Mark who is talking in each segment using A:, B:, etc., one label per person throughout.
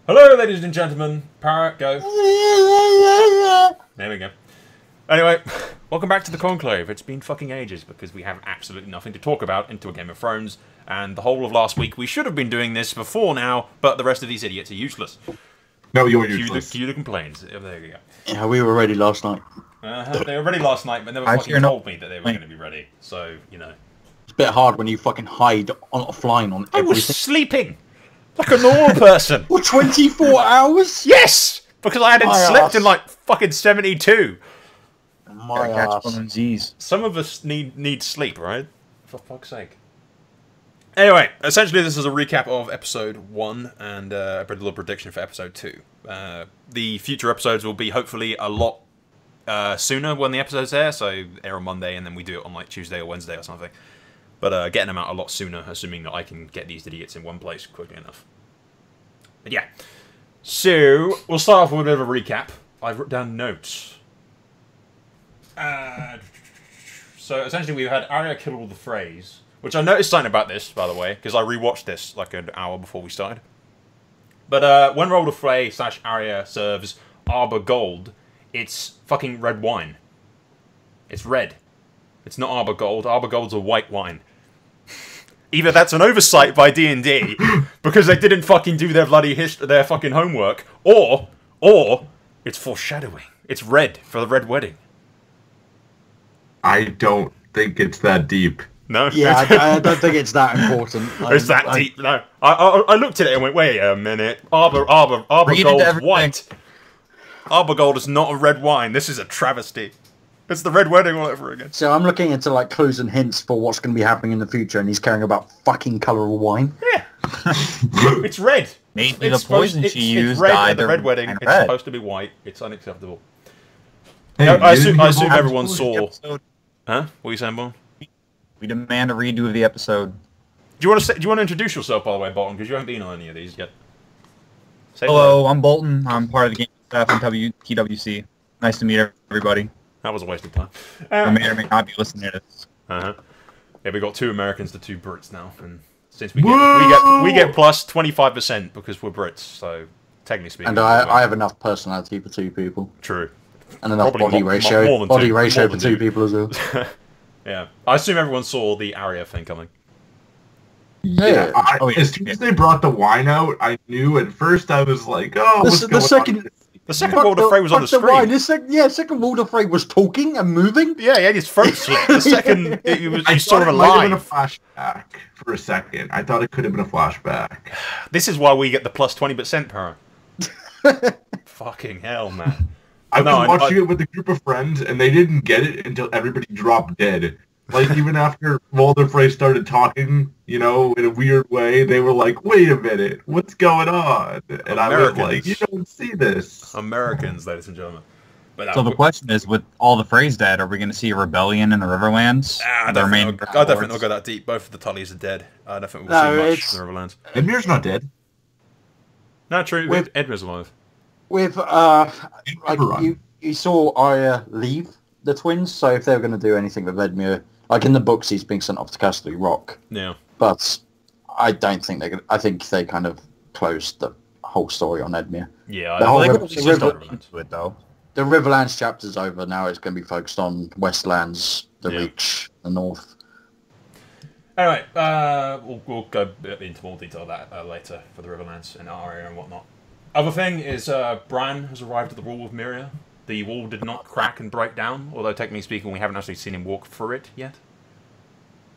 A: Hello, ladies and gentlemen. Parrot, go. There we go. Anyway, welcome back to the Conclave. It's been fucking ages because we have absolutely nothing to talk about into a Game of Thrones, and the whole of last week we should have been doing this before now, but the rest of these idiots are useless.
B: No, you're useless.
A: Cue the complaints. There you go.
C: Yeah, we were ready last night.
A: They were ready last night, but never fucking told me that they were going to be ready. So, you know.
C: It's a bit hard when you fucking hide on flying on everything.
A: I was sleeping! Like a normal person!
C: For 24 hours?
A: Yes! Because I hadn't slept in like fucking 72.
C: My ass.
A: Some of us need sleep, right? For fuck's sake. Anyway, essentially this is a recap of episode 1 and a little prediction for episode 2. The future episodes will be hopefully a lot sooner when the episode's there, so air on Monday and then we do it on like Tuesday or Wednesday or something. But getting them out a lot sooner, assuming that I can get these idiots in one place quickly enough. But yeah. So, we'll start off with a bit of a recap. I've written down notes. So, essentially we had Arya kill all the Freys, which I noticed something about this, by the way, because I rewatched this like an hour before we started. But when Roll the Frey / Arya serves Arbor Gold, it's fucking red wine. It's red. It's not Arbor Gold. Arbor Gold's a white wine. Either that's an oversight by D&D, because they didn't fucking do their bloody their fucking homework, or it's foreshadowing. It's red for the Red Wedding.
B: I don't think it's that deep.
A: No?
C: Yeah, I don't think it's that important.
A: It's that deep. No. I looked at it and went, wait a minute. Arbor Gold's white. Arbor Gold is not a red wine. This is a travesty. It's the Red Wedding all over again.
C: So I'm looking into like clues and hints for what's going to be happening in the future, and he's caring about fucking colour of wine.
A: Yeah. It's red.
D: Maybe the poison she used
A: it's red
D: died
A: at the Red Wedding. It's
D: red.
A: supposed to be white. It's unacceptable.
B: Hey,
A: I assume everyone saw...
D: Episode.
A: Huh? What are you saying, Bolton?
D: We demand a redo of the episode.
A: Do you want to introduce yourself, by the way, Bolton? Because you haven't been on any of these yet. Say
D: Hello, I'm Bolton. I'm part of the game staff on TWC. Nice to meet everybody.
A: that was a waste of time.
D: I may or may not be listening to this.
A: Yeah, we got 2 Americans to 2 Brits now, and since we get plus 25% because we're Brits, so technically speaking.
C: And I have enough personality for 2 people.
A: True.
C: And enough
A: Probably
C: body ratio.
A: more than
C: Body
A: two.
C: ratio
A: More
C: for
A: than
C: 2
A: two.
C: people as well.
A: Yeah, I assume everyone saw the Arya thing coming.
C: Yeah.
B: As soon as they brought the wine out, I knew at first I was like, oh, what's going on?
A: The second World of Frey was on the screen.
C: Second World of Frey was talking and moving.
A: Yeah, he had his throat slit. The second, he was
B: I
A: sort
B: thought
A: of
B: it might have been a
A: alive.
B: flashback for a second. I thought it could have been a flashback.
A: This is why we get the plus 20% power. Fucking hell, man.
B: I've been watching it with a group of friends, and they didn't get it until everybody dropped dead. Like, even after Walder Frey started talking, you know, in a weird way, they were like, wait a minute, what's going on? And I was like, you don't see this.
A: Americans, ladies and gentlemen. But,
D: So the question is, with all the Freys dead, are we going to see a rebellion in the Riverlands?
A: I definitely not go that deep. Both of the Tullys are dead. I don't think we'll see much in the Riverlands.
B: Edmure's not dead.
A: No, true. Edmund's alive.
C: With you saw Arya leave the twins, so if they were going to do anything with Edmure, like in the books, he's being sent off to Castle Rock.
A: Yeah.
C: But I don't think I think they kind of closed the whole story on Edmure.
A: Yeah,
C: The whole
A: I
C: River-
A: think it's just
C: River-
A: Riverlands.
D: To it, though.
C: The Riverlands chapter's over now. It's going to be focused on Westlands, the
A: Yeah.
C: Reach, the North.
A: Anyway, we'll go into more detail of that later for the Riverlands and Arya and whatnot. Other thing is Bran has arrived at the wall with Miria. The wall did not crack and break down, although technically speaking we haven't actually seen him walk through it yet.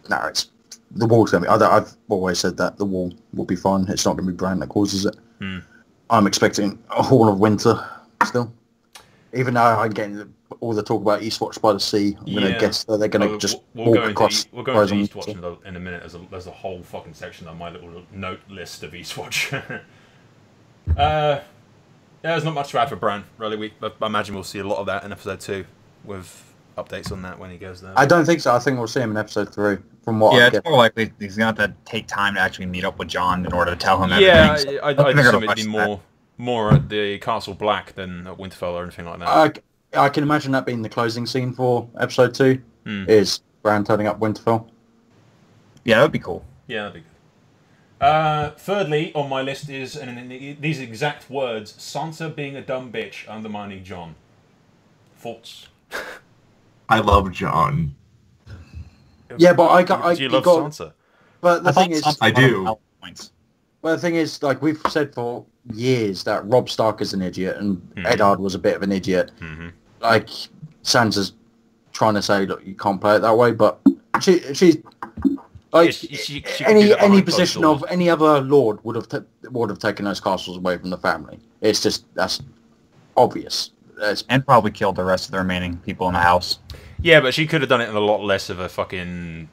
C: No, it's the wall's going to be. I've always said that the wall will be fine. It's not going to be Bran that causes it. I'm expecting a Hall of Winter still. Even though I'm getting all the talk about Eastwatch by the Sea, I'm going to guess that they're going to just walk across.
A: We'll go into Eastwatch in a minute. There's a whole fucking section on my little note list of Eastwatch. Yeah, there's not much to add for Bran, really. I imagine we'll see a lot of that in episode 2, with updates on that when he goes there.
C: I don't think so. I think we'll see him in episode 3. From what
D: Yeah,
C: I get.
D: it's more likely he's going to have to take time to actually meet up with Jon in order to tell him everything.
A: Yeah,
D: So
A: I'd
D: think they're
A: assume
D: gonna
A: it'd be
D: rush
A: more at the Castle Black than at Winterfell or anything like that.
C: I can imagine that being the closing scene for episode 2. Is Bran turning up Winterfell.
D: Yeah, that would be cool.
A: Yeah, that'd be good. Thirdly, on my list is, and in these exact words, Sansa being a dumb bitch undermining Jon. Thoughts?
B: I love Jon.
C: Yeah, but I
A: Do you love
C: got,
A: Sansa?
C: But the thing is,
B: I do.
C: well, the thing is, like we've said for years, that Robb Stark is an idiot and Eddard was a bit of an idiot.
A: Mm-hmm.
C: Like Sansa's trying to say, look, you can't play it that way, but she's like
A: she could do that
C: any
A: behind
C: position
A: closed
C: of any other lord would have taken those castles away from the family. It's just that's obvious.
D: And probably killed the rest of the remaining people in the house.
A: Yeah, but she could have done it in a lot less of a fucking...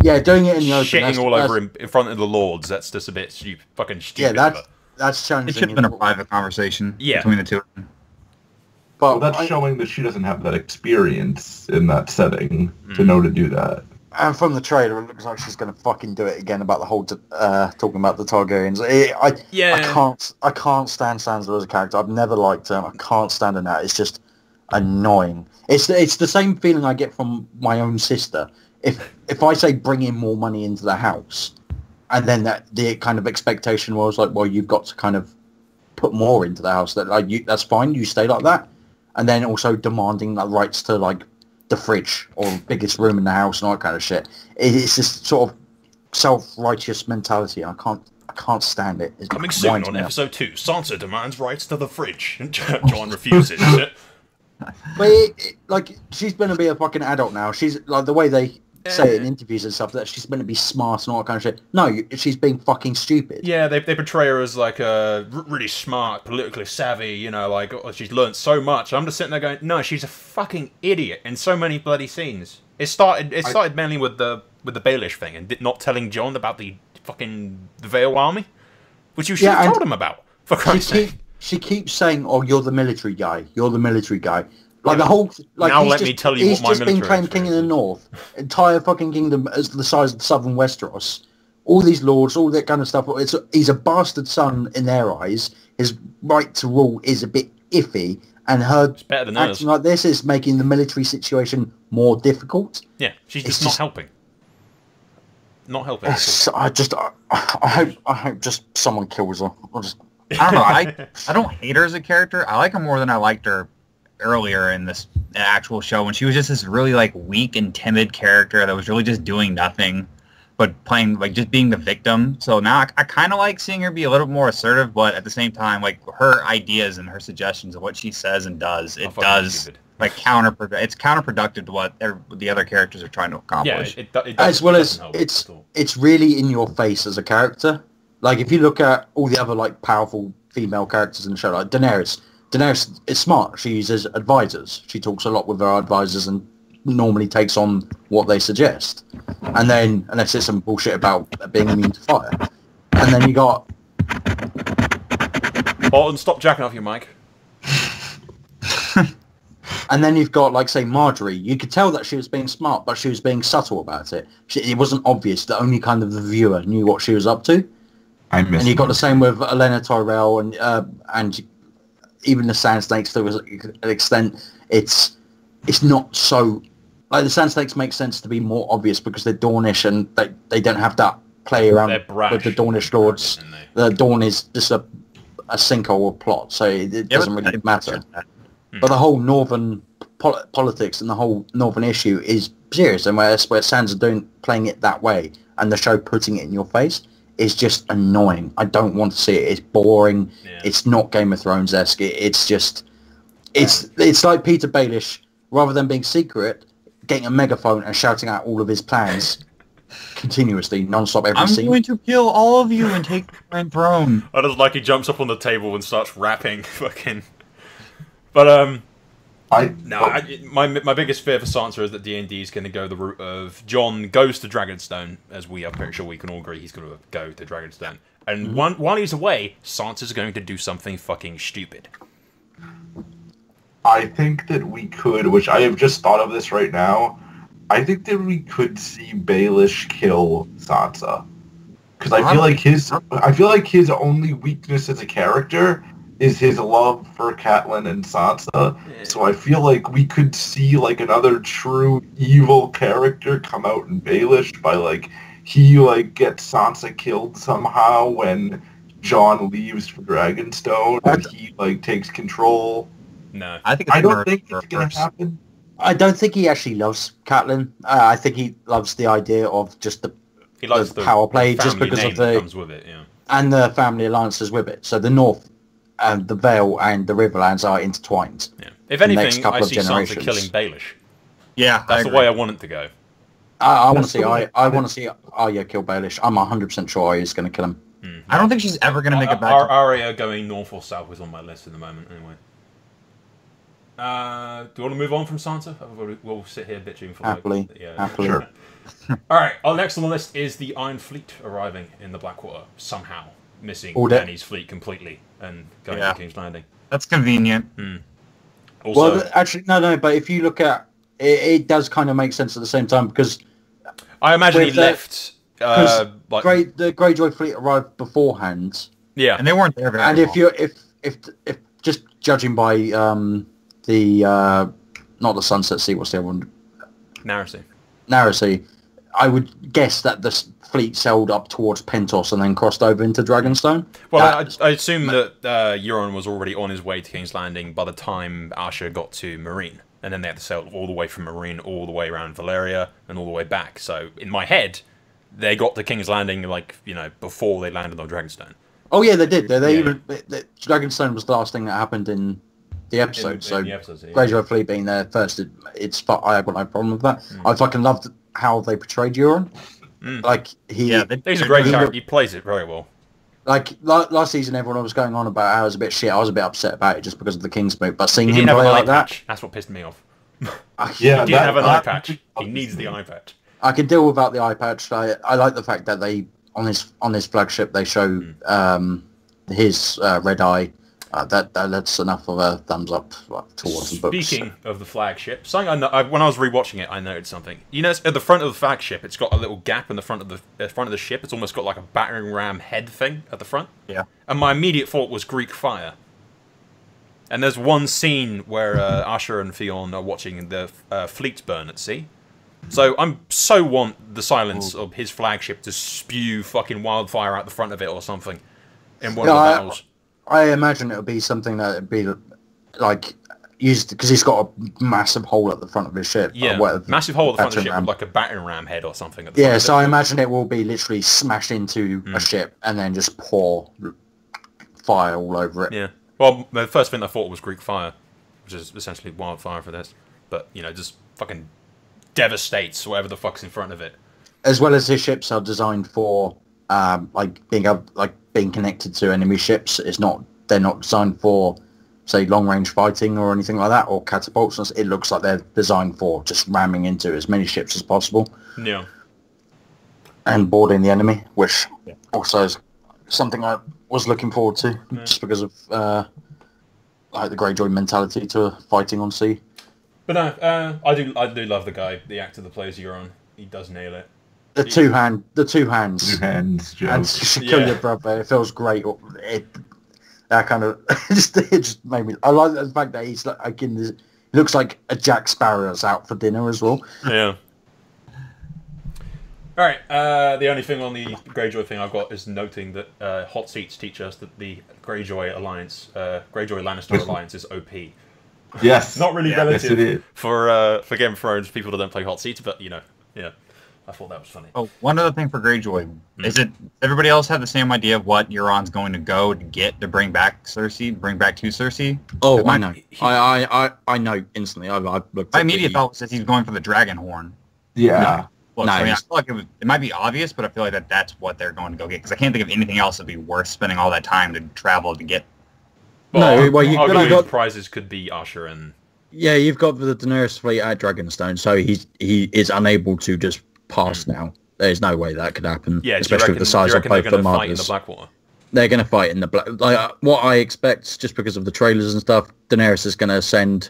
C: Yeah, doing it in the open.
A: Shitting all over in front of the lords, that's just a bit fucking stupid.
C: Yeah, that's challenging.
D: It should have been a private conversation between the two of them.
C: But
B: that's showing that she doesn't have that experience in that setting to know to do that.
C: And from the trailer, it looks like she's going to fucking do it again about the whole talking about the Targaryens. I can't stand Sansa as a character. I've never liked her. I can't stand her now. It's just annoying. It's the same feeling I get from my own sister. If I say bring in more money into the house, and then the kind of expectation was like, well, you've got to kind of put more into the house. That's fine. You stay like that, and then also demanding the rights to like the fridge or biggest room in the house and all that kind of shit. It's this sort of self-righteous mentality. I can't stand it. It
A: Coming soon on episode 2, Sansa demands rights to the fridge. Jon refuses.
C: But she's going to be a fucking adult now. She's like the way they say it in interviews and stuff, that she's going to be smart and all that kind of shit. No, she's being fucking stupid.
A: Yeah, they portray her as like a really smart, politically savvy, you know, like she's learned so much. I'm just sitting there going, no, she's a fucking idiot in so many bloody scenes. It started mainly with the Baelish thing and not telling Jon about the Vale army, which you should have told him about, for Christ's sake.
C: She keeps saying, "Oh, you're the military guy. You're the military guy." Like the whole. Like
A: now let me tell you what my military.
C: He's just been claimed king in the north, entire fucking kingdom as the size of southern Westeros. All these lords, all that kind of stuff. He's a bastard son in their eyes. His right to rule is a bit iffy, and her acting like this is making the military situation more difficult.
A: Yeah, she's just not helping. Not helping.
C: I hope just someone kills her.
D: I don't know. I don't hate her as a character. I like her more than I liked her earlier in this actual show when she was just this really like weak and timid character that was really just doing nothing but playing like just being the victim. So now I kind of like seeing her be a little more assertive, but at the same time, like her ideas and her suggestions of what she says and does, it's counterproductive to what the other characters are trying to accomplish.
A: Yeah, it
C: as well as it's really in your face as a character. Like, if you look at all the other, like, powerful female characters in the show, like Daenerys is smart. She uses advisors. She talks a lot with her advisors and normally takes on what they suggest. And then, unless it's some bullshit about being immune to fire. And then you got...
A: Bolton, stop jacking off your mic.
C: And then you've got, like, say, Marjorie. You could tell that she was being smart, but she was being subtle about it. It wasn't obvious that only kind of the viewer knew what she was up to. And you got the same with Elena Tyrell and even the Sand Snakes to an extent. It's not so like the Sand Snakes make sense to be more obvious because they're Dornish and they don't have that play around with the Dornish lords. The Dorne is just a sinkhole or plot, so it doesn't really matter. But the whole northern politics and the whole northern issue is serious, and where Sansa playing it that way and the show putting it in your face. Is just annoying. I don't want to see it. It's boring. Yeah. It's not Game of Thrones-esque. It's like Peter Baelish, rather than being secret, getting a megaphone and shouting out all of his plans continuously, non-stop every scene.
D: I'm going to kill all of you and take my throne.
A: I just like he jumps up on the table and starts rapping. Fucking. But my biggest fear for Sansa is that D&D is going to go the route of Jon goes to Dragonstone, as we are pretty sure we can all agree he's going to go to Dragonstone. And while he's away, Sansa's going to do something fucking stupid.
B: I think that we could, which I have just thought of this right now, I think that we could see Baelish kill Sansa. Because I feel like his only weakness as a character is his love for Catelyn and Sansa. So I feel like we could see like another true evil character come out in Baelish by like he like gets Sansa killed somehow when Jon leaves for Dragonstone and he like takes control.
A: No.
D: I think it's
B: I don't think it's
D: reverse.
B: gonna happen.
C: I don't think he actually loves Catelyn. I think he loves the idea of just
A: He likes
C: the power play, just
A: family
C: because
A: name
C: of
A: that
C: the
A: comes with it, yeah.
C: and the family alliances with it. So the North and the Vale and the Riverlands are intertwined.
A: Yeah. If
C: the next
A: anything,
C: couple
A: I
C: of
A: see Sansa
C: generations.
A: killing Baelish.
D: Yeah,
A: That's the way I want it to go.
C: I want to
B: That's
C: see.
B: the way-
C: I want to see Arya kill Baelish. I'm 100% sure Arya's going to kill him.
D: I don't think she's ever going to make it back.
A: Arya going north or south is on my list at the moment, anyway. Do you want to move on from Sansa? We'll sit here bitching for
C: Happily.
A: like... Yeah.
C: Happily.
B: Sure.
A: Alright, our next on the list is the Iron Fleet arriving in the Blackwater, somehow. Missing
C: All day.
A: Dany's fleet completely and going
D: Yeah.
A: to King's Landing.
D: That's convenient.
A: Also,
C: Well, actually, no. But if you look at it, it does kind of make sense at the same time because
A: I imagine he
C: with the-
A: left... like,
C: the Greyjoy fleet arrived beforehand,
A: yeah.
D: And they weren't there very
C: and
D: long.
C: if you're if just judging by the not the Sunset Sea, what's the other one?
A: Narracy.
C: Narracy, I would guess that the fleet sailed up towards Pentos and then crossed over into Dragonstone.
A: Well,
C: That-
A: I assume that Euron was already on his way to King's Landing by the time Asha got to Marine. And then they had to sail all the way from Marine all the way around Valeria and all the way back. So, in my head, they got to King's Landing, like, you know, before they landed on Dragonstone.
C: Oh yeah, they did. They
A: Yeah.
C: even Dragonstone was the last thing that happened in the episode.
A: In
C: so
A: the episodes, yeah.
C: Greyjoy fleet being there first, I have got no problem with that. I fucking loved how they portrayed Euron. Like he,
A: He's a great character. He plays it very well.
C: like last season, everyone was going on about how it was a bit shit. I was a bit upset about it just because of the Kingsmoot. But seeing
A: He
C: him
A: didn't have
C: play
A: an eye
C: like that,
A: patch. That's what pissed me off.
B: Yeah,
A: He didn't have an eye
B: that-
A: patch. He needs the eye patch.
C: I can deal without the eye patch. I like the fact that they on his flagship they show his red eye. That's enough of a thumbs up towards the books.
A: Speaking of the flagship, something when I was rewatching it, I noticed something. You know, at the front of the flagship, it's got a little gap in the front of the ship. It's almost got like a battering ram head thing at the front.
D: Yeah.
A: And my immediate thought was Greek fire. And there's one scene where Asher and Theon are watching the fleet burn at sea. So I'm so want the silence of his flagship to spew fucking wildfire out the front of it or something in one of the battles.
C: I imagine it would be something that would be like used because he's got a massive hole at the front of his ship.
A: Yeah, massive hole at the front of the ship with like a battering ram head or something. At the front of
C: so
A: it.
C: I imagine it will be literally smash into a ship and then just pour fire all over it.
A: Yeah. Well, the first thing I thought was Greek fire, which is essentially wildfire for this. But, you know, just fucking devastates whatever the fuck's in front of it.
C: As well as his ships are designed for being connected to enemy ships. They're not designed for, say, long range fighting or anything like that, or catapults. It looks like they're designed for just ramming into as many ships as possible.
A: Yeah.
C: And boarding the enemy, which also is something I was looking forward to, just because of like the Greyjoy mentality to fighting on sea.
A: But no, I do love the guy, the actor that plays Euron. He does nail it.
C: The two hands,
B: Two hands, Joe.
C: and to kill your brother. It feels great. That kind of it just made me. I like the fact that he's like in this. He looks like a Jack Sparrow that's out for dinner as well.
A: Yeah. All right. The only thing on the Greyjoy thing I've got is noting that hot seats teach us that the Greyjoy alliance, Greyjoy Lannister alliance, is OP.
B: Yes.
A: Not really
B: Yes, it
A: relative
B: is.
A: for Game of Thrones people that don't play hot seats, but you know, yeah, I thought that was funny.
D: Oh, one other thing for Greyjoy. Is it everybody else have the same idea of what Euron's going to go to get to bring back Cersei, bring back to Cersei?
C: Oh,
D: My-
C: I know. I know instantly. I've looked.
D: My
C: at
D: immediate
C: the-
D: thought was that he's going for the dragon horn.
B: Yeah.
D: Well,
C: No,
D: I mean, I
C: he's-
D: feel like it might be obvious, but I feel like that's what they're going to go get, because I can't think of anything else that'd be worth spending all that time to travel to get.
C: No, well, you've
A: arguably
C: got-
A: prizes could be Usher and
C: Yeah, you've got the Daenerys fleet at Dragonstone, so he is unable to just pass now. There's no way that could happen,
A: yeah.
C: especially with the size of both the
A: they're going to fight in the
C: Martyrs.
A: Blackwater?
C: They're going to fight in the black. Like what I expect, just because of the trailers and stuff, Daenerys is going to send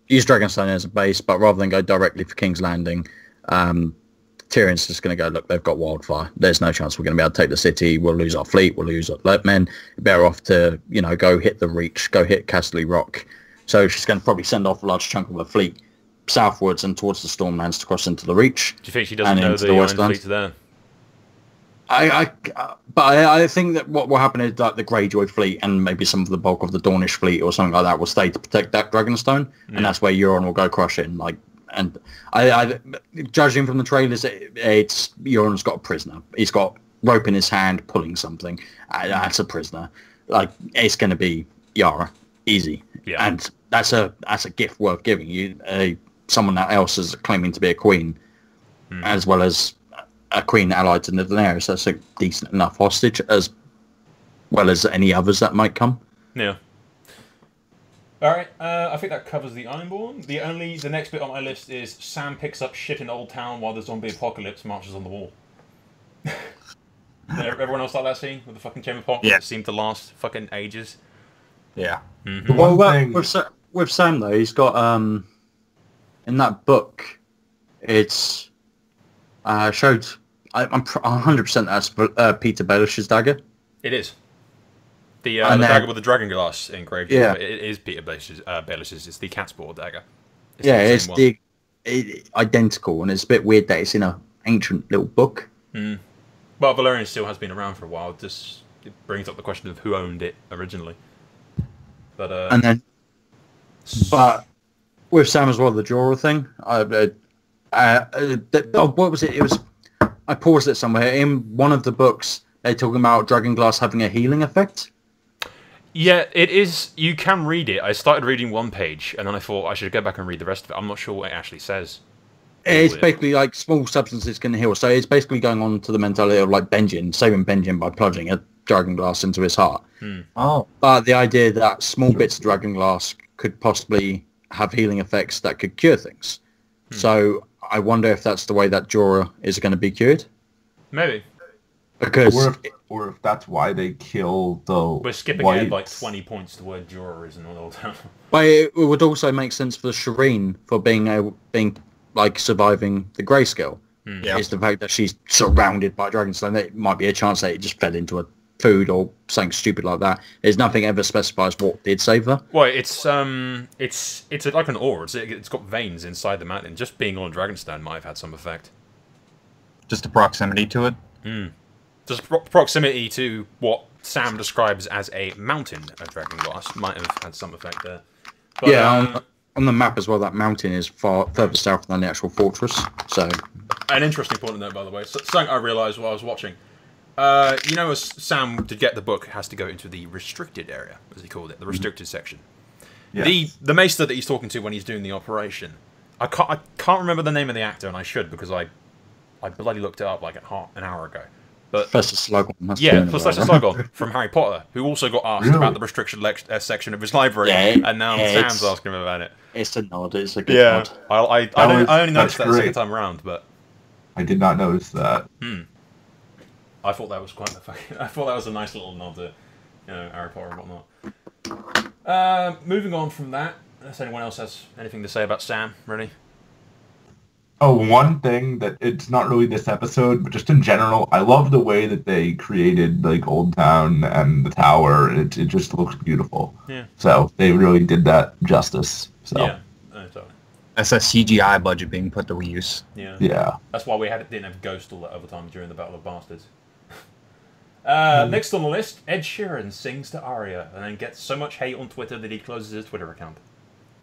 C: use Dragonstone as a base, but rather than go directly for King's Landing, Tyrion's just going to go, look, they've got wildfire. There's no chance we're going to be able to take the city. We'll lose our fleet. We'll lose our men. Better off to, go hit the Reach, go hit Castle Rock. So she's going to probably send off a large chunk of her fleet southwards and towards the Stormlands to cross into the Reach.
A: Do you think she doesn't know
C: into
A: the Iron
C: Westlands.
A: Fleet's there?
C: I think that what will happen is that the Greyjoy fleet and maybe some of the bulk of the Dornish fleet or something like that will stay to protect that Dragonstone, and that's where Euron will go crushing. Like, and I judging from the trailers, it's Euron's got a prisoner. He's got rope in his hand, pulling something. That's a prisoner. Like, it's going to be Yara, easy.
A: Yeah.
C: And that's a gift worth giving you. Someone else is claiming to be a queen, as well as a queen allied to Daenerys. That's a decent enough hostage, as well as any others that might come.
A: Yeah. Alright, I think that covers the Ironborn. The next bit on my list is Sam picks up shit in Oldtown while the zombie apocalypse marches on the wall. Everyone else like that scene with the fucking chamber pot?
D: Yeah.
A: It seemed to last fucking ages.
D: Yeah.
B: The
C: Well,
B: one thing,
C: with Sam though, he's got in that book, it's showed. I'm 100% that's Peter Baelish's dagger.
A: It is. The
C: And then-
A: dagger with the dragon glass engraved.
C: Yeah.
A: It is Peter Baelish's. It's the cat's paw dagger.
C: It's
A: the same
C: identical, and it's a bit weird that it's in an ancient little book.
A: one. Well, Valerian still has been around for a while. It brings up the question of who owned it originally. But
C: And then, but with Sam as well, the Jorah thing. What was it? It was. I paused it somewhere. In one of the books, they're talking about Dragonglass having a healing effect.
A: yeah, it is. You can read it. I started reading one page, and then I thought I should go back and read the rest of it. I'm not sure what it actually says.
C: It's
A: Weird.
C: basically like small substances can heal. So it's basically going on to the mentality of like Benjen, saving Benjen by plunging a Dragonglass into his heart.
D: Oh.
C: But the idea that small bits of Dragonglass could possibly have healing effects that could cure things. So I wonder if that's the way that Jorah is going to be cured.
A: Maybe.
C: Because
B: or if that's why they kill the
A: We're skipping
B: whites.
A: ahead like 20 points to where Jorah is in Oldtown.
C: but it would also make sense for Sheeran for being like surviving the grayscale.
D: Yeah.
C: Is the fact that she's surrounded by Dragonstone. It might be a chance that it just fell into a food or something stupid like that. There's nothing ever specifies what did save her.
A: Well, it's like an ore. It's got veins inside the mountain. Just being on Dragonstone might have had some effect.
D: Just the proximity to it.
A: Just proximity to what Sam describes as a mountain of Dragonglass might have had some effect there. But,
C: Yeah, on the map as well, that mountain is far further south than the actual fortress. So
A: an interesting point to note, by the way. Something I realised while I was watching. As Sam, to get the book, has to go into the restricted area, as he called it, the restricted section.
B: Yes.
A: The maester that he's talking to when he's doing the operation, I can't remember the name of the actor, and I should, because I bloody looked it up like an hour ago. But
C: Professor Slughorn. That's
A: yeah,
C: doing it
A: Professor
C: right.
A: Slughorn from Harry Potter, who also got asked
B: Really?
A: about the restricted section of his library,
C: Yeah,
A: and now
C: yeah,
A: Sam's asking him about it.
C: It's a nod. It's a good
A: Yeah,
C: nod.
A: I only noticed that the
B: great.
A: second time around, but
B: I did not notice that.
A: I thought that was I thought that was a nice little nod to, Harry Potter and whatnot. Moving on from that, unless anyone else has anything to say about Sam, really?
B: Oh, one thing that it's not really this episode, but just in general, I love the way that they created like Oldtown and the tower. It just looks beautiful.
A: Yeah.
B: So they really did that justice. So
A: Yeah, totally.
D: That's a CGI budget being put to use.
A: Yeah.
B: yeah.
A: That's why we didn't have Ghost all that other time during the Battle of Bastards. Next on the list, Ed Sheeran sings to Arya and then gets so much hate on Twitter that he closes his Twitter account.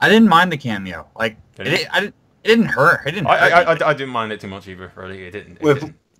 D: I didn't mind the cameo. Like,
A: Didn't you?
D: it didn't hurt. It didn't hurt.
A: I didn't mind it too much either, really. It didn't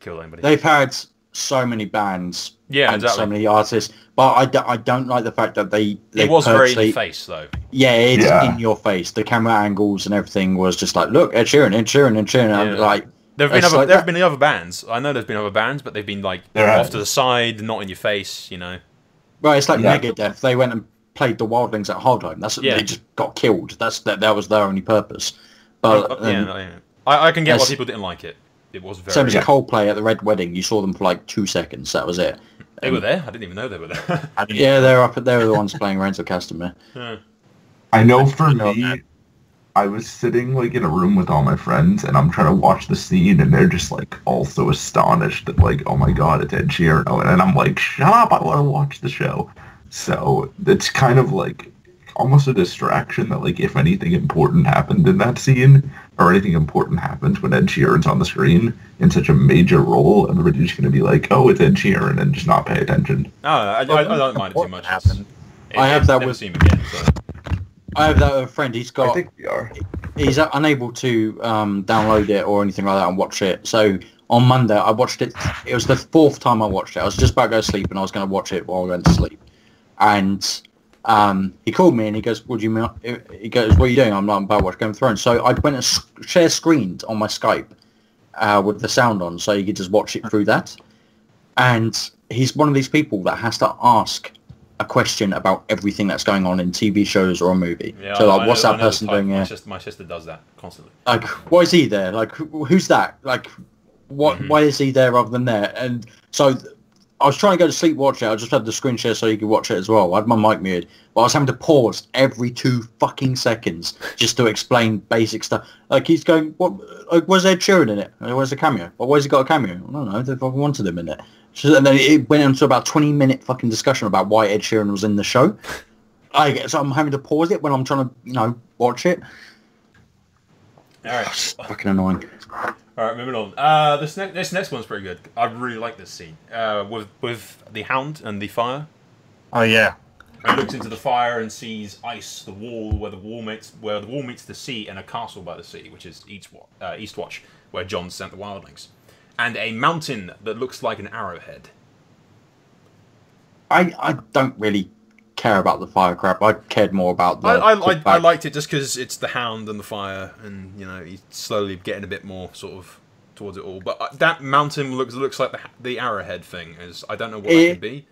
A: kill anybody.
C: They've had so many bands
A: Yeah,
C: and
A: exactly.
C: so many artists, but I don't like the fact that they
A: It was very in
C: purposely-
A: the face, though.
C: Yeah, it's
B: Yeah.
C: in your face. The camera angles and everything was just like, look, Ed Sheeran, Ed Sheeran, Ed Sheeran.
A: Yeah.
C: I'm like,
A: There have
C: it's
A: been
C: like
A: there
C: that.
A: have been other bands. I know there's been other bands, but they've been like
B: There
A: off
B: has.
A: to the side, not in your face.
C: Well, it's like
B: Yeah.
C: Megadeth. They went and played the Wildlings at Hardhome.
A: Yeah.
C: They just got killed. That was their only purpose. But
A: Yeah. I can get why
C: That's-
A: people didn't like it. It was very.
C: same as
B: Yeah.
C: Coldplay at the Red Wedding. You saw them for like 2 seconds. That was it.
A: They were there. I didn't even know they were there.
D: I didn't-
C: Yeah, they were the ones playing Renzo Castamere.
B: I know for
D: know
B: me,
D: that.
B: I was sitting like in a room with all my friends, and I'm trying to watch the scene, and they're just like all so astonished that like, oh my god, it's Ed Sheeran, and I'm like, shut up, I want to watch the show. So it's kind of like almost a distraction that, like, if anything important happened in that scene, or anything important happens when Ed Sheeran's on the screen in such a major role, everybody's going to be like, oh, it's Ed Sheeran, and just not pay attention.
A: No, I don't mind it too much.
C: I have that
A: never
C: with...
A: seen him again, so.
C: I have that with a friend.
B: I think we are.
C: He's unable to download it or anything like that and watch it. So on Monday, I watched it. It was the 4th time I watched it. I was just about to go to sleep, and I was going to watch it while I went to sleep. And he called me, and he goes, "What do you mean?" He goes, "What are you doing?" I'm like, "I'm about to watch Game of Thrones." So I went and share screened on my Skype with the sound on, so you could just watch it through that. And he's one of these people that has to ask a question about everything that's going on in TV shows or a movie.
A: Yeah,
C: so like, what's that person doing here?
A: My sister does that constantly.
C: Like, why is he there? Like, who's that? Like, what? Why is he there rather than there? And so I was trying to go to sleep, watch it. I just had the screen share so you could watch it as well. I had my mic muted, but I was having to pause every 2 fucking seconds just to explain basic stuff. Like, he's going, "What? Like, where's Ed Sheeran in it? Where's the cameo? Well, why's he got a cameo? I don't know. They fucking wanted him in it." So, and then it went into about 20-minute fucking discussion about why Ed Sheeran was in the show. So I'm having to pause it when I'm trying to, watch it.
A: All right.
C: It's fucking annoying.
A: All right, moving on. This next one's pretty good. I really like this scene with the hound and the fire.
D: Oh yeah.
A: He looks into the fire and sees ice, the wall where the wall meets the sea, and a castle by the sea, which is Eastwatch, where Jon sent the wildlings, and a mountain that looks like an arrowhead.
C: I don't really care about the fire crap. I cared more about the...
A: I liked it just because it's the hound and the fire, and he's slowly getting a bit more sort of towards it all. But that mountain looks like the arrowhead thing. I don't know what that could be.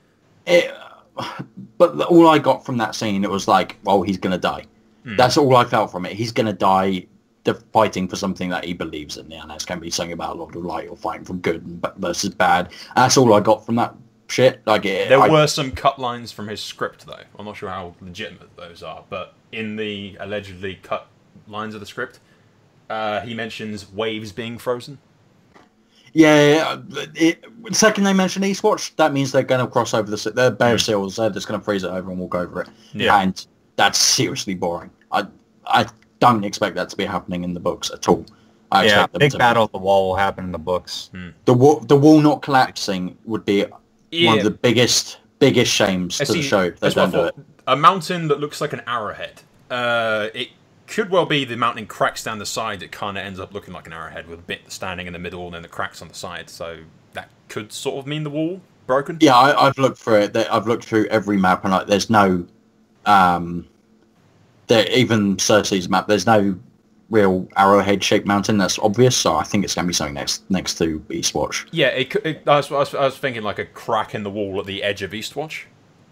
C: But all I got from that scene, it was like, well, he's gonna die. That's all I felt from it. He's gonna die. They're fighting for something that he believes in, and that's going to be something about a lot of light or fighting from good versus bad. That's all I got from that shit. There
A: were some cut lines from his script, though. I'm not sure how legitimate those are, but in the allegedly cut lines of the script, he mentions waves being frozen.
C: Yeah, the second they mention Eastwatch, that means they're going to cross over the Bear Seals. They're just going to freeze it over and walk over it.
A: Yeah.
C: And that's seriously boring. I don't expect that to be happening in the books at all.
D: Big battle at the wall will happen in the books.
C: The wall not collapsing would be one of the biggest shames to the show if they don't do it.
A: A mountain that looks like an arrowhead. It could well be the mountain cracks down the side. It kind of ends up looking like an arrowhead with a bit standing in the middle and then the cracks on the side. So that could sort of mean the wall broken.
C: Yeah, I've looked through it. I've looked through every map, and there's no... even Cersei's map, there's no real arrowhead-shaped mountain that's obvious, so I think it's going to be something next to Eastwatch.
A: Yeah, I was thinking like a crack in the wall at the edge of Eastwatch,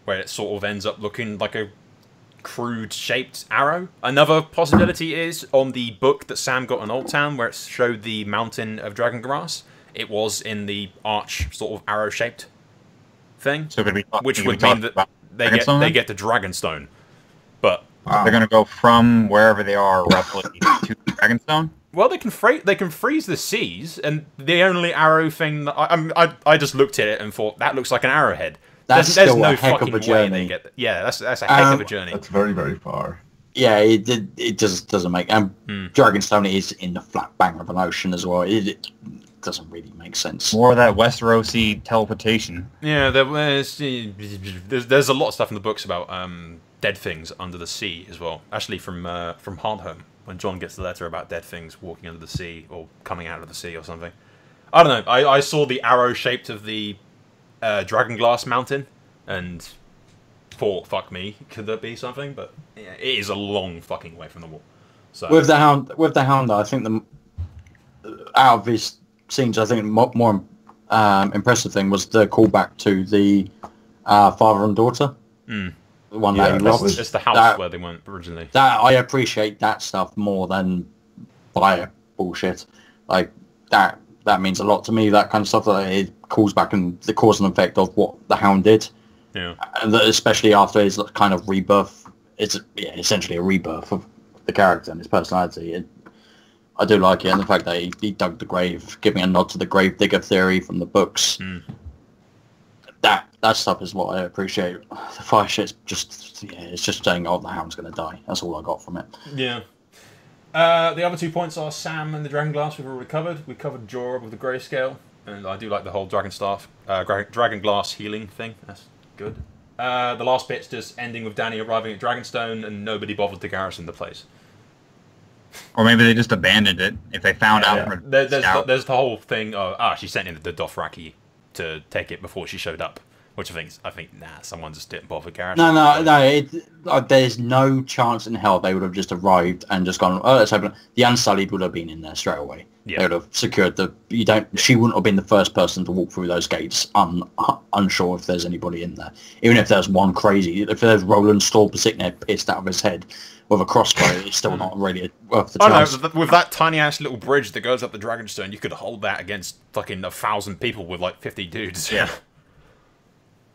A: where it sort of ends up looking like a crude-shaped arrow. Another possibility is on the book that Sam got in Oldtown, where it showed the mountain of Dragongrass. It was in the arch, sort of arrow-shaped thing,
D: so
A: which would mean that they get the Dragonstone. But
D: they're going to go from wherever they are roughly to Dragonstone?
A: Well, they can freeze the seas, and the only arrow thing that I just looked at it and thought that looks like an arrowhead.
C: There's no a heck of a journey.
A: That's a heck of a journey.
B: That's very, very far.
C: Yeah, it just doesn't make... Dragonstone is in the flat bang of an ocean as well. It doesn't really make sense.
D: More of that Westerosi teleportation.
A: Yeah, there's a lot of stuff in the books about dead things under the sea as well. Actually, from Hardhome, when Jon gets the letter about dead things walking under the sea or coming out of the sea or something. I don't know. I saw the arrow shaped of the Dragonglass mountain and thought, fuck me, could that be something? But yeah, it is a long fucking way from the wall. So
C: with the hound, I think out of these scenes, I think more impressive thing was the callback to the father and daughter. The one that he lost.
A: It's the house where they went originally.
C: That I appreciate that stuff more than fire bullshit. Like that means a lot to me. That kind of stuff that it calls back and the cause and effect of what the Hound did.
A: Yeah.
C: And that especially after his kind of rebirth, it's essentially a rebirth of the character and his personality. I do like it, and the fact that he dug the grave, giving a nod to the grave digger theory from the books. that stuff is what I appreciate. The fire shit's just, it's just saying, oh, the hound's going to die. That's all I got from it.
A: Yeah. The other 2 points are Sam and the Dragonglass we've already covered. We covered Jorah with the Grayscale, and I do like the whole Dragonglass healing thing. That's good. The last bit's just ending with Dany arriving at Dragonstone and nobody bothered to garrison the place.
D: Or maybe they just abandoned it if they found out. From
A: There's the whole thing of, she sent in the Dothraki to take it before she showed up. Which I think, someone just didn't bother garrison.
C: No. There's no chance in hell they would have just arrived and just gone, oh, let's open it. The Unsullied would have been in there straight away. Yeah. They would have secured she wouldn't have been the first person to walk through those gates unsure if there's anybody in there. Even if there's one crazy, if there's Roland Storm sitting there pissed out of his head with a crossbow, it's still not really worth the chance.
A: No, with that tiny ass little bridge that goes up the Dragonstone, you could hold that against fucking 1,000 people with like 50 dudes.
D: Yeah.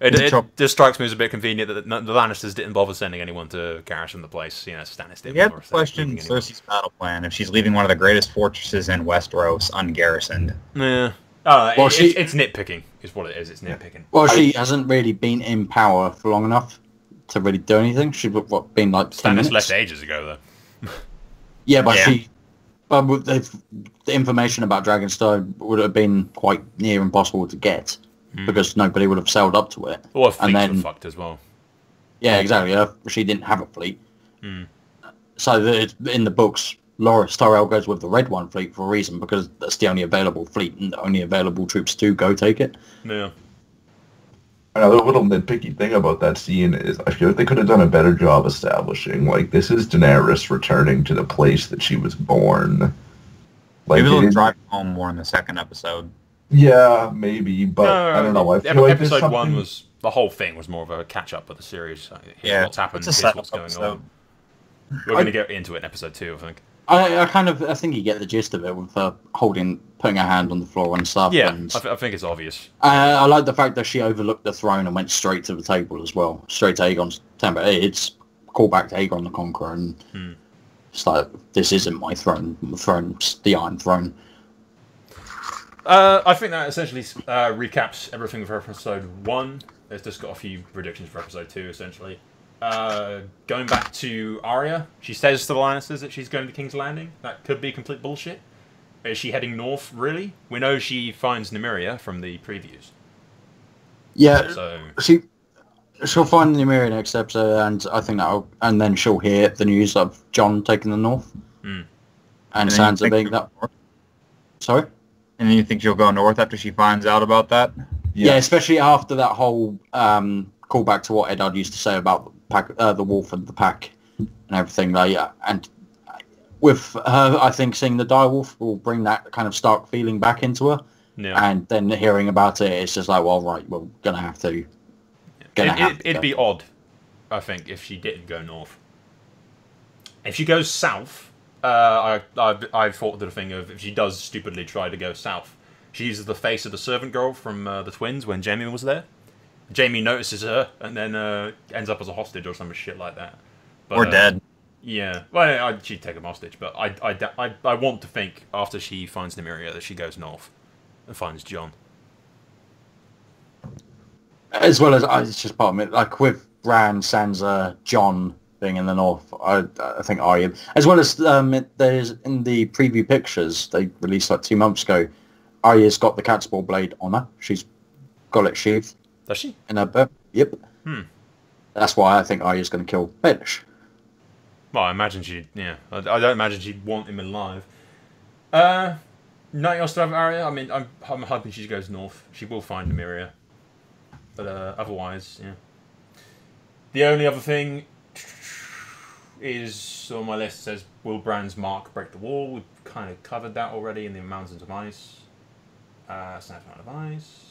A: It just strikes me as a bit convenient that the Lannisters didn't bother sending anyone to garrison the place. Stannis did.
D: You have to question Cersei's battle plan if she's leaving one of the greatest fortresses in Westeros ungarrisoned.
A: Yeah. It's nitpicking, is what it is. It's nitpicking.
C: Well, she hasn't really been in power for long enough to really do anything. She's been like 10 minutes.
A: Stannis left ages ago, though.
C: Yeah, but the information about Dragonstone would have been quite near impossible to get. Because nobody would have sailed up to it.
A: Or fleets were fucked as well.
C: Yeah, exactly. She didn't have a fleet. So in the books, Loras Tyrell goes with the Red One fleet for a reason, because that's the only available fleet and the only available troops to go take it.
A: Yeah.
B: Another little nitpicky thing about that scene is I feel like they could have done a better job establishing, like, this is Daenerys returning to the place that she was born.
D: Maybe they'll drive home more in the second episode.
B: Yeah, maybe, but I don't know. I feel like
A: episode 1 was, the whole thing was more of a catch-up of the series. Here's what's happened, here's what's going on. We're going to get into it in episode 2, I think.
C: I think you get the gist of it with putting her hand on the floor and stuff.
A: Yeah,
C: and
A: I think it's obvious.
C: I like the fact that she overlooked the throne and went straight to the table as well, straight to Aegon's temple. It's called back to Aegon the Conqueror, and it's like, this isn't my throne. The throne's the Iron Throne.
A: I think that essentially recaps everything for episode 1. There's just got a few predictions for episode 2, essentially. Going back to Arya, she says to the Lannisters that she's going to King's Landing. That could be complete bullshit. Is she heading north, really? We know she finds Nymeria from the previews.
C: Yeah,
A: so
C: she'll find Nymeria next episode, and I think and then she'll hear the news of Jon taking the north. And Sansa being that... Sorry?
D: And then you think she'll go north after she finds out about that?
C: Yeah, especially after that whole callback to what Eddard used to say about the wolf and the pack and everything. And with her, I think seeing the direwolf will bring that kind of Stark feeling back into her. Yeah. And then hearing about it, it's just like, well, right, we're going to have to...
A: It'd be odd, I think, if she didn't go north. If she goes south... I thought the thing of if she does stupidly try to go south, she uses the face of the servant girl from the twins when Jaime was there. Jaime notices her and then ends up as a hostage or some shit like that. But,
D: or dead.
A: Yeah, well, she'd take him hostage, but I want to think after she finds Nymeria that she goes north and finds Jon.
C: As well as it's just part of it, like with Bran, Sansa, Jon being in the north, I think Arya, as well as there's in the preview pictures they released like 2 months ago, Arya's got the cat's paw blade on her. She's got it sheathed.
A: Does she?
C: In her book. Yep. That's why I think Arya's going to kill Baelish.
A: Well, I imagine she'd... Yeah, I don't imagine she'd want him alive. Nothing else to have Arya? I mean, I'm hoping she goes north. She will find Nymeria. But otherwise, yeah. The only other thing is on my list says, will Bran's mark break the wall? We've kind of covered that already in the Mountains of Ice. Snap Mountain of Ice.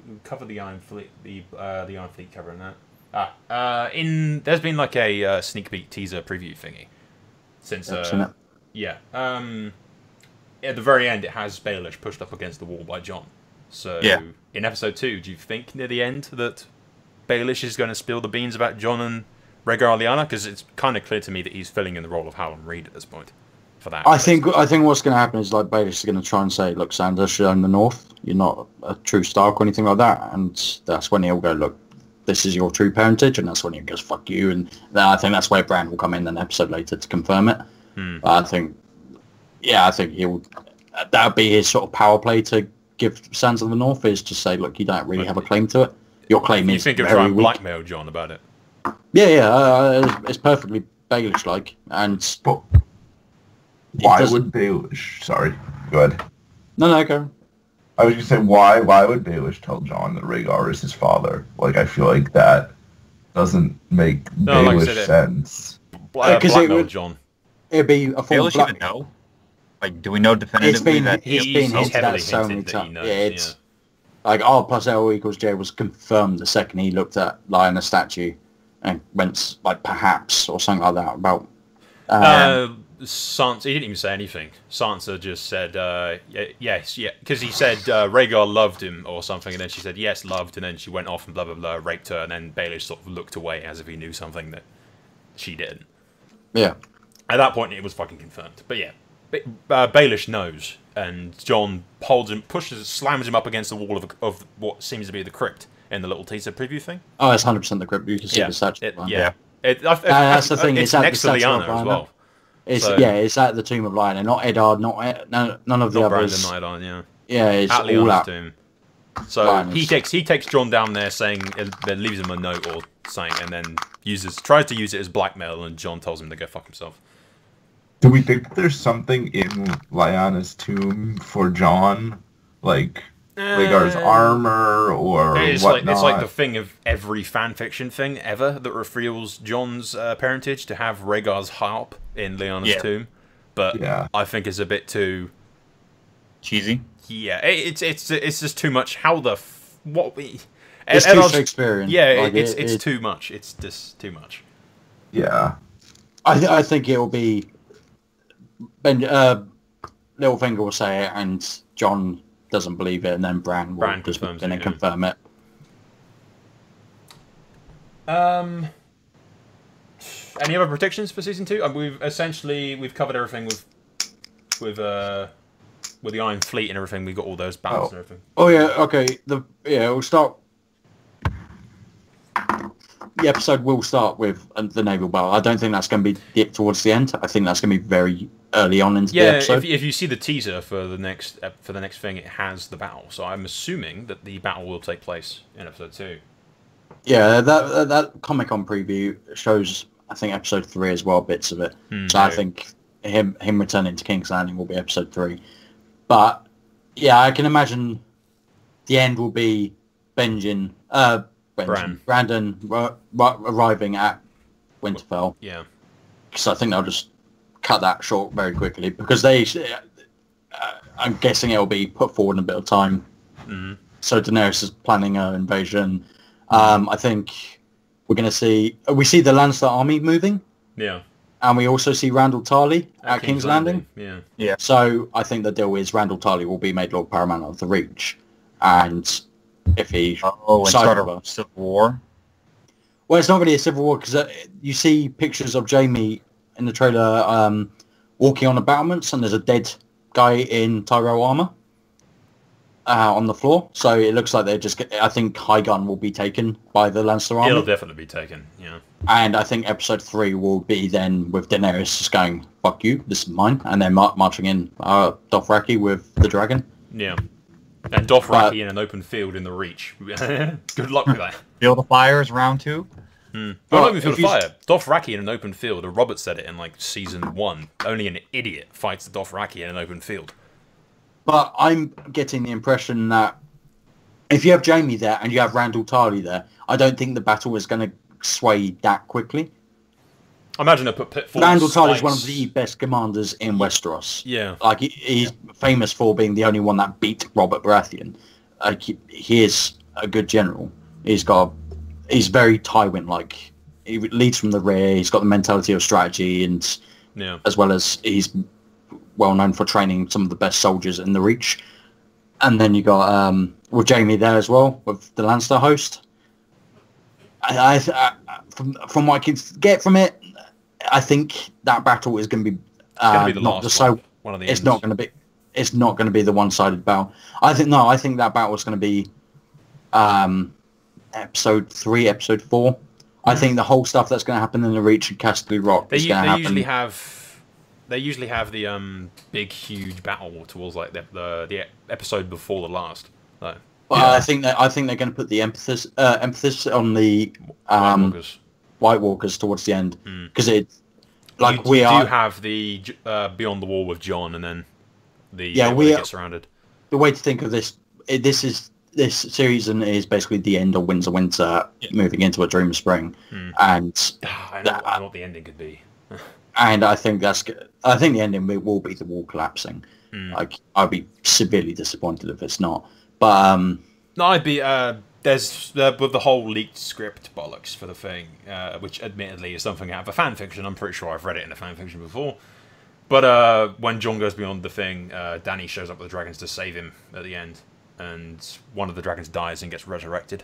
A: We covered the Iron Fleet, the Iron Fleet covering that. There's been like a sneak peek teaser preview thingy since yeah. At the very end, it has Baelish pushed up against the wall by Jon. So yeah. In episode 2, do you think near the end that Baelish is going to spill the beans about Jon and Rhaegar Lyanna? Because it's kind of clear to me that he's filling in the role of Howland Reed at this point. for that.
C: I think what's going to happen is like Baelish is going to try and say, look, Sanders should own the North. You're not a true Stark or anything like that. And that's when he'll go, look, this is your true parentage. And that's when he goes, fuck you. And then I think that's where Bran will come in an episode later to confirm it. I think he'll, that'll be his sort of power play to give Sansa the North, is to say, look, you don't really have a claim to it. Your claim is
A: you think of
C: very
A: trying
C: weak.
A: blackmail Jon about it?
C: It's perfectly Baelish-like. And
B: But why would Baelish? Sorry, go ahead.
C: No, go.
B: I was going to say, why would Baelish tell Jon that Rhaegar is his father? Like, I feel like that doesn't make Baelish sense.
A: Blackmail Jon.
C: It'd be a form of
D: Baelish even know? Like, do we know definitively that
C: it's been hinted
A: heavily
C: at so many
A: hinted that he
C: times.
A: knows,
C: Yeah, it's like R plus L equals J was confirmed the second he looked at Lioness statue and went like perhaps or something like that about.
A: Sansa, he didn't even say anything. Sansa just said, yes, because he said Rhaegar loved him or something, and then she said, yes, loved, and then she went off and blah, blah, blah, raped her, and then Baelish sort of looked away as if he knew something that she didn't.
C: Yeah.
A: At that point, it was fucking confirmed. But yeah, Baelish knows, and Jon slams him up against the wall of what seems to be the crypt in the little teaser preview thing.
C: Oh, it's 100% the crypt. You can see the statue.
A: That's
C: the thing.
A: It's next to Lyanna as well.
C: It's at the Tomb of Lyanna, not Eddard, none of the others.
A: Brandon, not Eddard,
C: yeah, it's
A: at
C: all
A: Lyanna's
C: out.
A: tomb. So
C: Lyanna's.
A: he takes Jon down there, then leaves him a note or something, and then tries to use it as blackmail, and Jon tells him to go fuck himself.
B: Do we think that there's something in Lyanna's tomb for Jon, like Rhaegar's armor or whatnot?
A: It's like the thing of every fanfiction thing ever that reveals Jon's parentage to have Rhaegar's harp in Lyanna's tomb, but I think it's a bit too
D: cheesy.
A: Yeah, it's just too much.
C: It's too Shakespearean.
A: Yeah,
C: like
A: it's too much. It's just too much.
B: Yeah,
C: I think it will be. Littlefinger will say it, and Jon doesn't believe it, and then Bran will just confirm it.
A: Any other predictions for season 2? We've covered everything with the Iron Fleet and everything. We've got all those battles and everything.
C: Oh yeah, okay. We'll start. The episode will start with the naval battle. I don't think that's going to be towards the end. I think that's going to be very early on into the episode.
A: If you see the teaser for the next thing, it has the battle. So I'm assuming that the battle will take place in episode 2.
C: Yeah, that Comic-Con preview shows, I think, episode 3 as well, bits of it. So I think him returning to King's Landing will be episode 3. But yeah, I can imagine the end will be Brandon arriving at Winterfell.
A: Yeah.
C: Because I think they'll just cut that short very quickly, because I'm guessing it'll be put forward in a bit of time.
A: Mm-hmm.
C: So Daenerys is planning her invasion. I think we see the Lannister army moving.
A: Yeah.
C: And we also see Randall Tarly at King's Landing.
A: Yeah.
C: So I think the deal is Randall Tarly will be made Lord Paramount of the Reach, and if he
D: start a civil war.
C: Well, it's not really a civil war, because you see pictures of Jaime in the trailer walking on the battlements, and there's a dead guy in Tyrell armor on the floor. So it looks like I think Highgarden will be taken by the Lannister army.
A: It'll definitely be taken, yeah.
C: And I think episode 3 will be then with Daenerys just going, fuck you, this is mine, and then marching in Dothraki with the dragon.
A: Yeah. And Dothraki in an open field in the Reach. Good luck with that.
D: Field of Fires, round 2?
A: Well, not even Field of Fire. Dothraki in an open field. And Robert said it in season 1. Only an idiot fights the Dothraki in an open field.
C: But I'm getting the impression that if you have Jaime there and you have Randall Tarly there, I don't think the battle is going to sway that quickly.
A: I imagine they put Pitfall.
C: Randall Tarly is one of the best commanders in Westeros.
A: Yeah.
C: He's famous for being the only one that beat Robert Baratheon. He is a good general. He's very Tywin-like. He leads from the rear. He's got the mentality of strategy, and as well as he's well known for training some of the best soldiers in the Reach. And then you got with Jaime there as well, with the Lannister host. From what I can get from it, I think that battle is going to be
A: gonna be the
C: not
A: last
C: so.
A: one of the
C: It's
A: ends.
C: not going to be. It's not going to be the one-sided battle. I think that battle was going to be episode 3, episode 4. I think the whole stuff that's going to happen in the Reach and Castle Rock is going to happen.
A: They usually have the big, huge battle towards like the episode before the last. So,
C: I think they're going to put the emphasis on the White Walkers towards the end because it's like
A: you do have the Beyond the Wall with Jon, and then we get surrounded.
C: The way to think of this this season is basically the end of Winds of Winter, moving into a Dream of Spring, and
A: I know what the ending could be.
C: And I think the ending will be the wall collapsing. Like, I'd be severely disappointed if it's not. But
A: no, I'd be there's with the whole leaked script bollocks for the thing, which admittedly is something out of a fan fiction. I'm pretty sure I've read it in a fan fiction before. But when Jon goes beyond the thing, Dany shows up with the dragons to save him at the end, and one of the dragons dies and gets resurrected.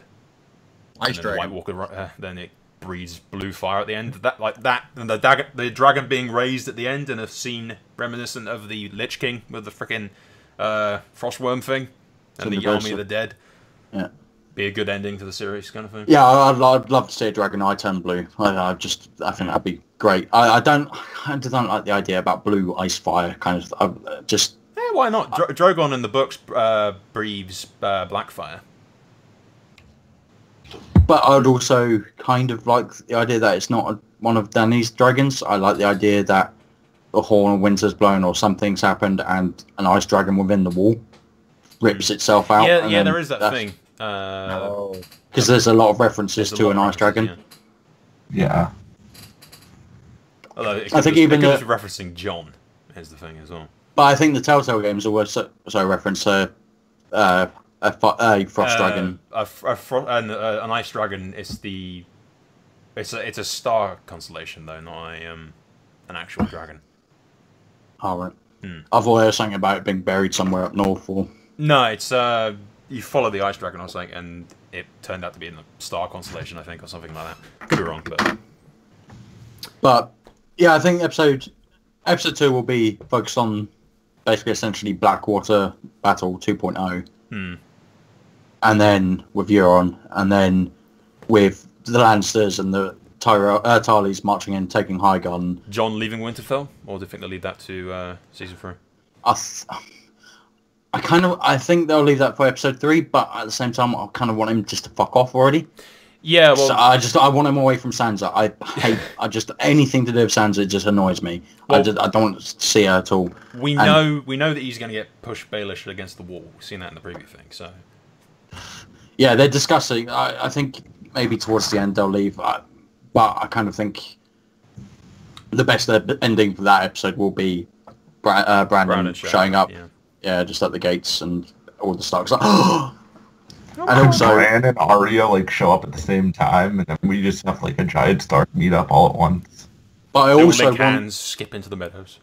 D: Ice dragon.
A: White Walker, then it breathes blue fire at the end. And the dragon being raised at the end in a scene reminiscent of the Lich King with the freaking frostworm thing and the army of the dead.
C: Yeah,
A: be a good ending to the series, kind of thing.
C: Yeah, I'd love to see a dragon eye turn blue. I think that'd be great. I don't like the idea about blue ice fire. Kind of
A: yeah, why not? Drogon in the books breathes black fire.
C: But I'd also kind of like the idea that it's not one of Dany's dragons. I like the idea that the Horn of Winter's blown or something's happened and an ice dragon within the wall rips itself out.
A: Yeah, there is that thing.
C: Because there's a lot of references to an ice dragon.
B: Yeah.
A: Although
C: I think even
A: referencing Jon is the thing as well.
C: But I think the Telltale games are also reference a frost dragon.
A: An ice dragon is it's a star constellation though, not an actual dragon.
C: Oh, right. I thought there was something about it being buried somewhere up north. Or...
A: No, it's you follow the ice dragon or something, and it turned out to be in the star constellation, I think, or something like that. Could be wrong,
C: but yeah, I think episode 2 will be focused on basically essentially Blackwater Battle 2.0. And then with Euron, and then with the Lannisters and the Tarleys marching in, taking High Garden.
A: Jon leaving Winterfell, or do you think they'll leave that to season 3?
C: I think they'll leave that for episode 3, but at the same time, I kind of want him just to fuck off already.
A: Yeah, well,
C: so I want him away from Sansa. I hate anything to do with Sansa just annoys me. Well, I don't want to see her at all.
A: We know that he's going to get pushed Baelish against the wall. We've seen that in the preview thing. So
C: yeah, they're discussing. I think maybe towards the end they'll leave, but I kind of think the best ending for that episode will be Brandon showing up. Yeah, just at the gates and all the Starks.
B: And also, Bran and Arya show up at the same time, and then we just have a giant Stark meet up all at once.
C: But I also
A: want skip into the meadows.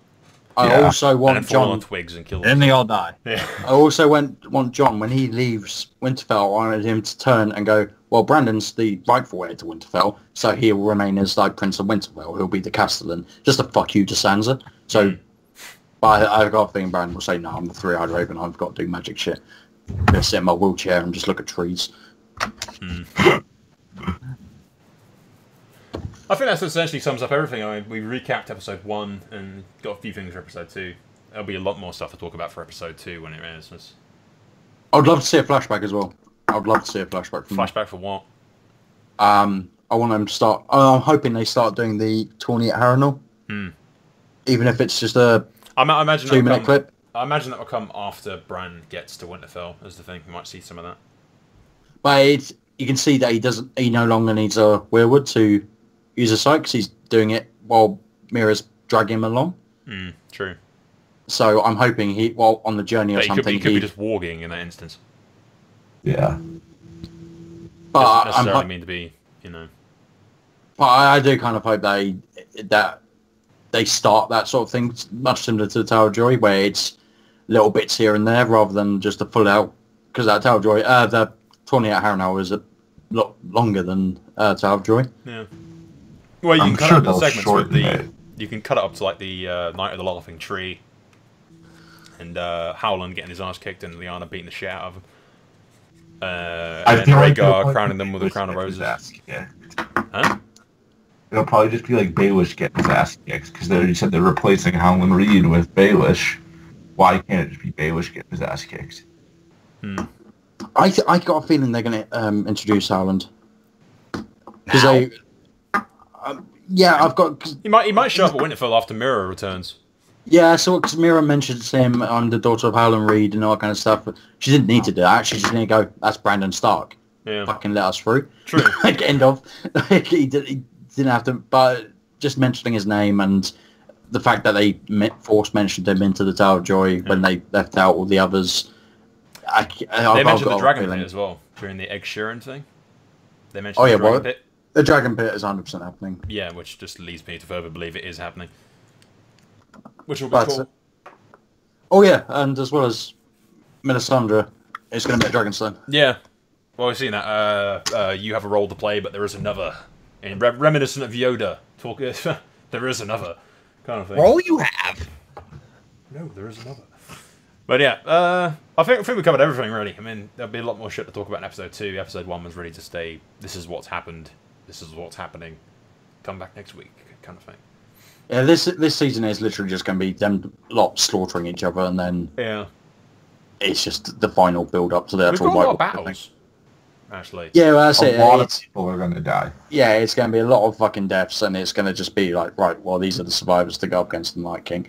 C: I also want
A: and
C: Jon
A: on twigs and kill them.
D: Then they all die.
A: Yeah.
C: I also want Jon when he leaves Winterfell. I wanted him to turn and go, well, Brandon's the rightful heir to Winterfell, so he will remain as Prince of Winterfell. He'll be the Castellan, just a fuck you to Sansa. So, but I've got a feeling Brandon will say, no, I'm the three-eyed raven. I've got to do magic shit. I'm going to sit in my wheelchair and just look at trees.
A: I think that essentially sums up everything. I mean, we recapped episode 1 and got a few things for episode 2. There'll be a lot more stuff to talk about for episode 2 when it airs.
C: I'd love to see a flashback as well. I'd love to see a flashback.
A: Flashback for what?
C: I want them to start... I'm hoping they start doing the tourney at Harrenhal. Even if it's just a 2-minute clip.
A: I imagine that will come after Bran gets to Winterfell, as the thing. We might see some of that.
C: But you can see that he no longer needs a weirwood to use a sight, because he's doing it while Mira's dragging him along.
A: True.
C: So I'm hoping while on the journey or something...
A: He could be just walking in that instance.
B: Yeah.
A: But doesn't necessarily mean to be,
C: But I do kind of hope that they start that sort of thing, much similar to the Tower of Joy, where it's little bits here and there rather than just a full out. Because that Tower of Joy, the tourney at Harrenhal is a lot longer than Tower of Joy.
A: Yeah. Well, you can cut out the segments with You can cut it up to like the Night of the Laughing Tree, and Howland getting his ass kicked, and Lyanna beating the shit out of him. And then Rhaegar crowning them with a crown of roses. Huh?
B: It'll probably just be like Baelish getting his ass kicked, because they already said they're replacing Howland Reed with Baelish. Why can't it just be Baelish getting his ass kicked?
C: I got a feeling they're going to introduce Howland. Because they... yeah, I've got...
A: He might show up at Winterfell after Mira returns.
C: Yeah, so because Mira mentions him, I'm the daughter of Howland Reed and all that kind of stuff. But she didn't need to do that. She just need to go, that's Brandon Stark.
A: Yeah.
C: Fucking let us through.
A: True.
C: Like, end of. Like, he didn't have to... But just mentioning his name and the fact that they force mentioned him into the Tower of Joy when they left out all the others...
A: They mentioned the Dragon Pit as well during the Egg Sheeran thing. They mentioned the Dragon Pit.
C: The Dragon Pit is 100% happening.
A: Yeah, which just leads me to further believe it is happening. Which will be cool.
C: Oh yeah, and as well as Melisandre is going to be at Dragonstone.
A: Yeah. Well, we've seen that. You have a role to play, but there is another. And reminiscent of Yoda. There is another kind of thing.
D: Role you have?
A: No, there is another. But yeah, I think we covered everything, really. I mean, there'll be a lot more shit to talk about in Episode 2. Episode 1 was really just this is what's happened, this is what's happening, come back next week, kind of thing.
C: Yeah, this season is literally just going to be them lot slaughtering each other, and then it's just the final build-up to the actual...
A: We've got a lot of battles, actually.
C: Yeah, well, that's it.
B: A lot of people are going to die.
C: Yeah, it's going to be a lot of fucking deaths, and it's going to just be like, right, well, these are the survivors to go up against the Night King.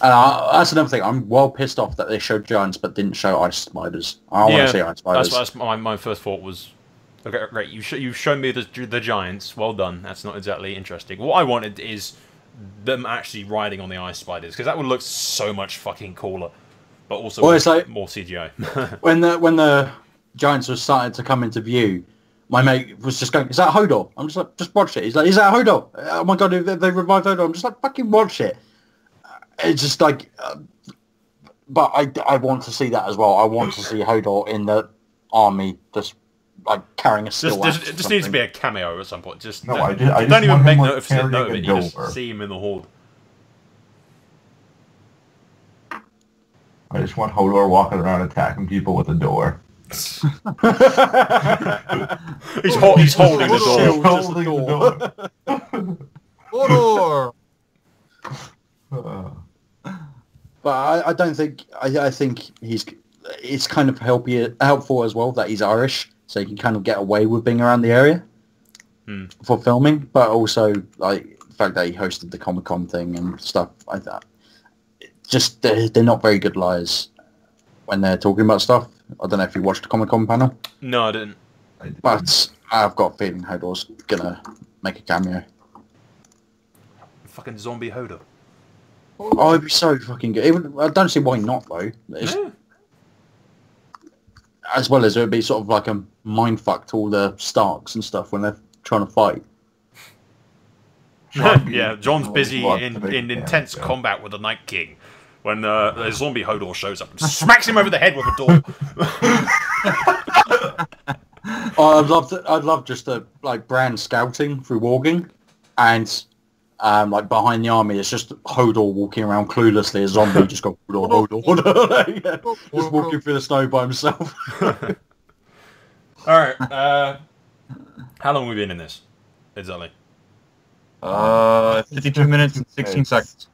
C: That's another thing. I'm well pissed off that they showed giants but didn't show ice spiders. I want to see ice spiders.
A: That's my first thought was, okay, great, you've shown me the giants, well done. That's not exactly interesting. What I wanted is them actually riding on the ice spiders, because that would look so much fucking cooler, but also
C: it's like,
A: more CGI.
C: when the giants were starting to come into view, my mate was just going, is that Hodor? I'm just like, just watch it. He's like, is that Hodor? Oh my god, they revived Hodor. I'm just like, fucking watch it. It's just like, but I want to see that as well. I want to see Hodor in the army, just like carrying a steel axe.
A: It just needs to be a cameo at some point. Just
B: no,
A: I
B: just
A: don't even make note of it. You
B: door.
A: just see him in the horde.
B: I just want Hodor walking around attacking people with a door.
A: he's holding the door.
B: He's holding the door.
D: Hodor.
C: But I don't think I think it's kind of helpful as well that he's Irish, so he can kind of get away with being around the area for filming. But also like the fact that he hosted the Comic-Con thing and stuff like that. Just they're not very good liars when they're talking about stuff. I don't know if you watched the Comic-Con panel.
A: No, I didn't.
C: But I've got a feeling Hodor's gonna make a cameo.
A: Fucking zombie Hodor.
C: Oh, it'd be so fucking good. I don't see why not, though. As well as it would be sort of like a mindfuck to all the Starks and stuff when they're trying to fight.
A: Yeah, John's busy in intense combat with the Night King when the zombie Hodor shows up and smacks him over the head with a door.
C: I'd love just a like Bran scouting through Warging, and like behind the army, it's just Hodor walking around cluelessly, a zombie just go Hodor. Just walking through the snow by himself.
A: All right, how long have we been in this? Exactly.
D: 52 minutes and 16 seconds.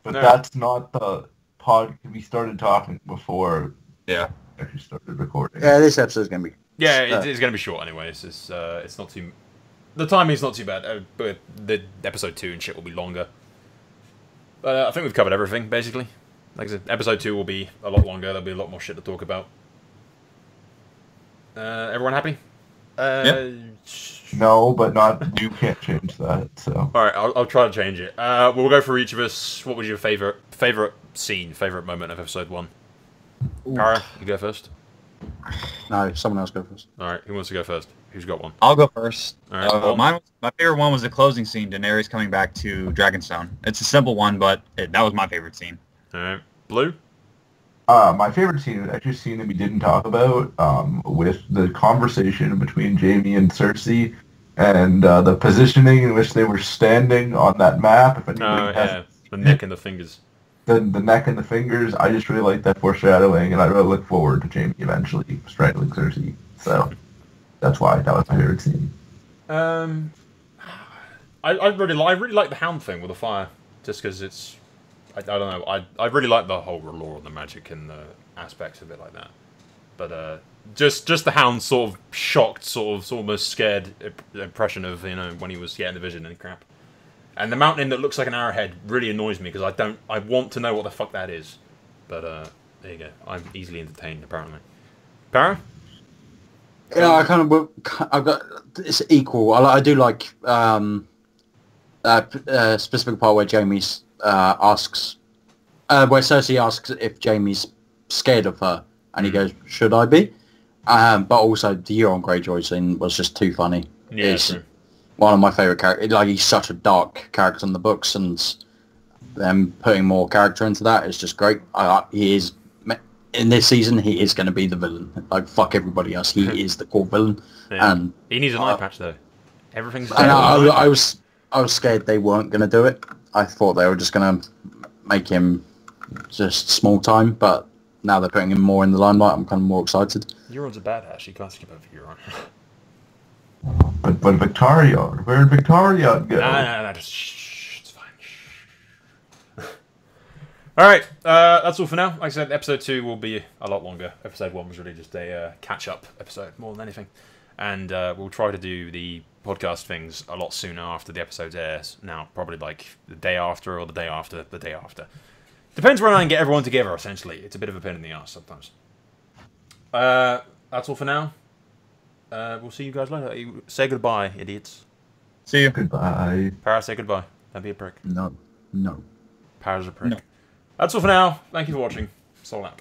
B: But that's not the pod. We started talking before.
D: Yeah.
B: Actually started recording.
C: Yeah, this episode's gonna be.
A: Yeah, it's going to be short anyways. It's not too... The timing's not too bad, but the episode 2 and shit will be longer. But I think we've covered everything, basically. Like I said, episode 2 will be a lot longer. There'll be a lot more shit to talk about. Everyone happy?
D: Yep.
B: No, but not. You can't change that, so...
A: Alright, I'll try to change it. We'll go for each of us. What was your favourite scene, favourite moment of episode 1? Kara, you go first.
C: No, someone else go first.
A: Alright, who wants to go first? Who's got one?
D: I'll go first.
A: All right,
D: my favorite one was the closing scene, Daenerys coming back to Dragonstone. It's a simple one, but that was my favorite scene.
A: Alright. Blue?
B: My favorite scene is actually a scene that we didn't talk about, with the conversation between Jaime and Cersei, and the positioning in which they were standing on that map. If anybody has
A: the neck and the fingers.
B: The neck and the fingers, I just really like that foreshadowing, and I really look forward to Jaime eventually strangling Cersei. So that's why that was my favorite scene.
A: I really like the hound thing with the fire, just because it's, I don't know, I really like the whole lore and the magic and the aspects of it like that. But just the hound sort of shocked, sort of almost scared impression of, you know, when he was getting the vision and crap. And the mountain that looks like an arrowhead really annoys me because I want to know what the fuck that is. But there you go, I'm easily entertained apparently. Para?
C: Yeah, I've got, it's equal. I do like specific part where Jaime's asks, where Cersei asks if Jaime's scared of her, and he goes, "Should I be?" But also the Euron Greyjoy scene was just too funny.
A: Yeah,
C: it's one of my favourite characters. Like, he's such a dark character in the books, and them putting more character into that is just great. He is, in this season, he is going to be the villain. Like, fuck everybody else. He is the core villain.
A: Yeah.
C: And
A: he needs an eye patch though. Everything's.
C: And I was scared they weren't going to do it. I thought they were just going to make him just small time, but now they're putting him more in the limelight. I'm kind of more excited.
A: Euron's a badass. You can't skip over Euron.
B: But Victarion, where did Victarion go?
A: No, just shh, it's fine. Shh. All right, that's all for now. Like I said, episode 2 will be a lot longer. Episode 1 was really just a catch-up episode more than anything, and we'll try to do the podcast things a lot sooner after the episodes airs. Now, probably like the day after or the day after the day after. Depends when I can get everyone together. Essentially, it's a bit of a pain in the ass sometimes. That's all for now. We'll see you guys later. Say goodbye, idiots.
D: See you.
B: Goodbye.
A: Para, say goodbye. Don't be a prick.
C: No.
A: Para's a prick. No. That's all for now. Thank you for watching. Soul out.